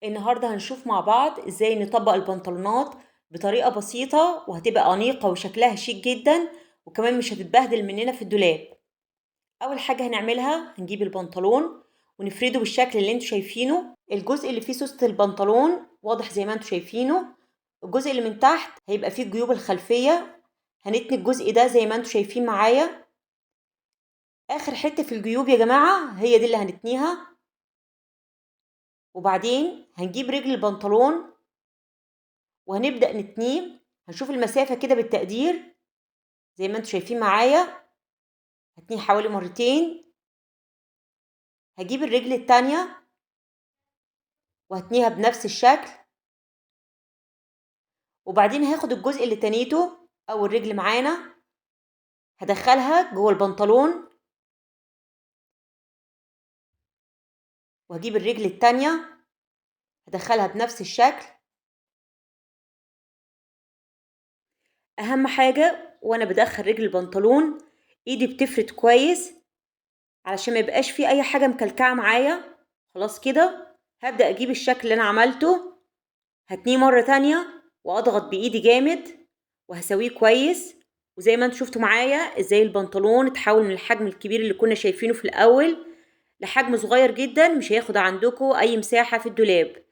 النهاردة هنشوف مع بعض ازاي نطبق البنطلونات بطريقة بسيطة وهتبقى أنيقة وشكلها شيك جدا، وكمان مش هتتبهدل مننا في الدولاب. أول حاجة هنعملها هنجيب البنطلون ونفرده بالشكل اللي انتوا شايفينه. الجزء اللي فيه سوستة البنطلون واضح زي ما انتوا شايفينه. الجزء اللي من تحت هيبقى فيه الجيوب الخلفية، هنتني الجزء ده زي ما انتوا شايفين معايا. آخر حتة في الجيوب يا جماعة هي دي اللي هنتنيها. وبعدين هنجيب رجل البنطلون وهنبدأ نتنيه. هنشوف المسافة كده بالتقدير زي ما انتوا شايفين معايا. هتنيه حوالي مرتين. هجيب الرجل التانية وهتنيها بنفس الشكل، وبعدين هاخد الجزء اللي تنيته او الرجل معانا هدخلها جوه البنطلون، وهجيب الرجل التانية هدخلها بنفس الشكل. اهم حاجة وانا بدخل رجل البنطلون ايدي بتفرد كويس علشان ما يبقاش فيه اي حاجة مكلكعة معايا. خلاص كده هبدأ اجيب الشكل اللي انا عملته، هتنيه مرة تانية واضغط بايدي جامد وهسويه كويس. وزي ما انتوا شفتوا معايا ازاي البنطلون اتحول من الحجم الكبير اللي كنا شايفينه في الاول لحجم صغير جدا مش هياخد عندكم اي مساحة في الدولاب.